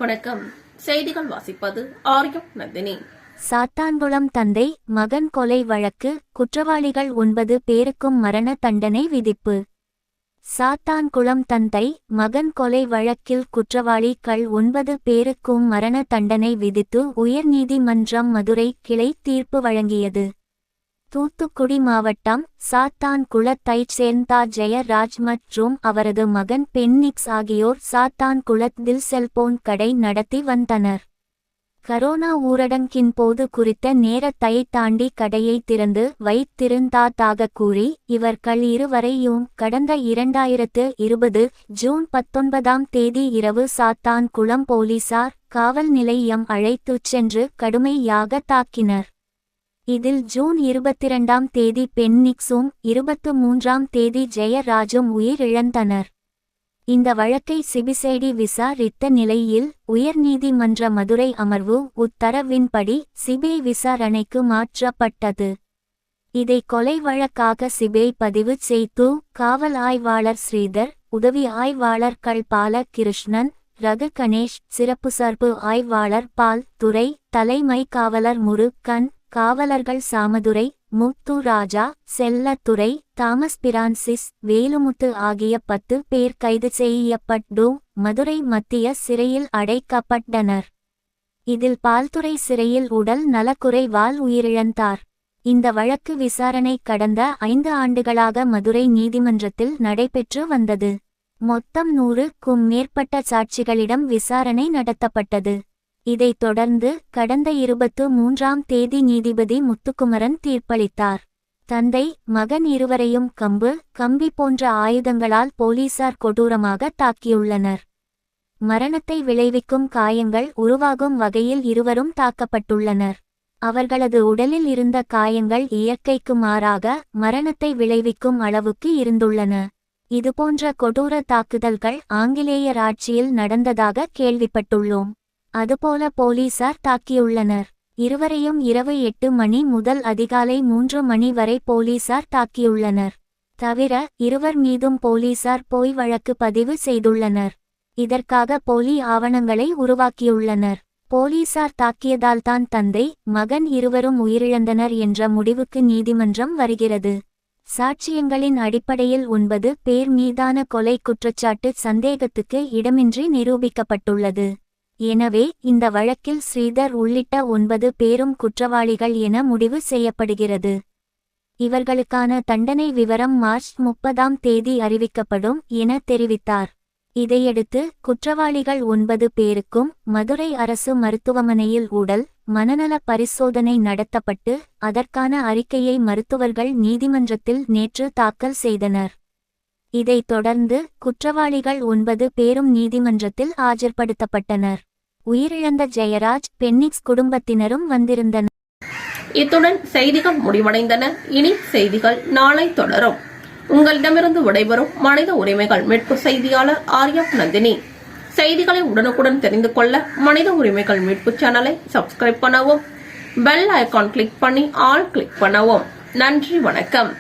வணக்கம். செய்திகள் வாசிப்பது ஆரியம் நந்தினி. சாத்தான்குளம் தந்தை மகன் கொலை வழக்கு குற்றவாளிகள் 9 பேருக்கும் மரண தண்டனை விதிப்பு. சாத்தான்குளம் தந்தை மகன் கொலை வழக்கில் குற்றவாளிகள் 9 பேருக்கும் மரண தண்டனை விதித்து உயர்நீதிமன்றம் மதுரை கிளை தீர்ப்பு வழங்கியது. தூத்துக்குடி மாவட்டம் சாத்தான்குளத்தைச் சேர்ந்த ஜெயராஜ் மற்றும் அவரது மகன் பென்னிக்ஸ் ஆகியோர் சாத்தான்குளத்தில் செல்போன் கடை நடத்தி வந்தனர். கரோனா ஊரடங்கின் போது குறித்த நேரத்தை தாண்டி கடையை திறந்து வைத்திருந்ததாக கூறி இவர்கள் இருவரையும் கடந்த 2020 ஜூன் 19 இரவு சாத்தான்குளம் போலீசார் காவல் நிலையம் அழைத்துச் சென்று கடுமையாக தாக்கினர். இதில் ஜூன் 22 பென்னிக்ஸும் 23 ஜெயராஜும் உயிரிழந்தனர். இந்த வழக்கை சிபிசிஐடி விசாரித்த நிலையில் உயர்நீதிமன்ற மதுரை அமர்வு உத்தரவின்படி சிபிஐ விசாரணைக்கு மாற்றப்பட்டது. இதை கொலை வழக்காக சிபிஐ பதிவு செய்து காவல் ஆய்வாளர் ஸ்ரீதர், உதவி ஆய்வாளர்கள் பாலகிருஷ்ணன், ரகு கணேஷ், சிறப்பு சார்பு ஆய்வாளர் பால் துரை, தலைமை காவலர் முருகன், காவலர்கள் சாமதுரை, முத்து ராஜா, செல்லத்துறை, தாமஸ் பிரான்சிஸ், வேலுமுத்து ஆகிய 10 பேர் கைது செய்யப்பட்டு மதுரை மத்திய சிறையில் அடைக்கப்பட்டனர். இதில் பால்துறை சிறையில் உடல் நலக்குறைவால் உயிரிழந்தார். இந்த வழக்கு விசாரணை கடந்த 5 ஆண்டுகளாக மதுரை நீதிமன்றத்தில் நடைபெற்று வந்தது. மொத்தம் 100க்கும் மேற்பட்ட சாட்சிகளிடம் விசாரணை நடத்தப்பட்டது. இதைத் தொடர்ந்து கடந்த 23 நீதிபதி முத்துக்குமரன் தீர்ப்பளித்தார். தந்தை மகன் இருவரையும் கம்பி போன்ற ஆயுதங்களால் போலீசார் கொடூரமாக தாக்கியுள்ளனர். மரணத்தை விளைவிக்கும் காயங்கள் உருவாகும் வகையில் இருவரும் தாக்கப்பட்டுள்ளனர். அவர்களது உடலில் இருந்த காயங்கள் இயற்கைக்கு மாறாக மரணத்தை விளைவிக்கும் அளவுக்கு இருந்துள்ளன. இதுபோன்ற கொடூர தாக்குதல்கள் ஆங்கிலேயர் ஆட்சியில் நடந்ததாக கேள்விப்பட்டுள்ளோம். அதுபோல போலீசார் தாக்கியுள்ளனர். இருவரையும் இரவு 8 மணி முதல் அதிகாலை 3 மணி வரை போலீசார் தாக்கியுள்ளனர். தவிர இருவர் மீதும் போலீசார் பொய் வழக்கு பதிவு செய்துள்ளனர். இதற்காக போலி ஆவணங்களை உருவாக்கியுள்ளனர். போலீசார் தாக்கியதால்தான் தந்தை மகன் இருவரும் உயிரிழந்தனர் என்ற முடிவுக்கு நீதிமன்றம் வருகிறது. சாட்சியங்களின் அடிப்படையில் 9 பேர் மீதான கொலை குற்றச்சாட்டு சந்தேகத்துக்கு இடமின்றி நிரூபிக்கப்பட்டுள்ளது. எனவே இந்த வழக்கில் ஸ்ரீதர் உள்ளிட்ட 9 பேரும் குற்றவாளிகள் என முடிவு செய்யப்படுகிறது. இவர்களுக்கான தண்டனை விவரம் மார்ச் 30 அறிவிக்கப்படும் என தெரிவித்தார். இதையடுத்து குற்றவாளிகள் 9 பேருக்கும் மதுரை அரசு மருத்துவமனையில் உடல் மனநல பரிசோதனை நடத்தப்பட்டு அதற்கான அறிக்கையை மருத்துவர்கள் நீதிமன்றத்தில் நேற்று தாக்கல் செய்தனர். இதைத் தொடர்ந்து குற்றவாளிகள் 9 பேரும் நீதிமன்றத்தில் ஆஜர்படுத்தப்பட்டனர். உயிரிழந்த ஜெயராஜ், பென்னிக்ஸ் குடும்பத்தினரும் வந்திருந்தனர். இத்துடன் செய்திகள் முடிவடைந்தன. இனி செய்திகள் நாளை தொடரும். உங்களிடமிருந்து விடைபெறும் மனித உரிமைகள் மீட்பு செய்தியாளர் ஆரியம் நந்தினி. செய்திகளை உடனுக்குடன் தெரிந்து கொள்ள மனித உரிமைகள் மீட்பு சேனலை சப்ஸ்கிரைப் பண்ணவும், பெல் ஐகான் கிளிக் பண்ணி ஆல் கிளிக் பண்ணவும். நன்றி, வணக்கம்.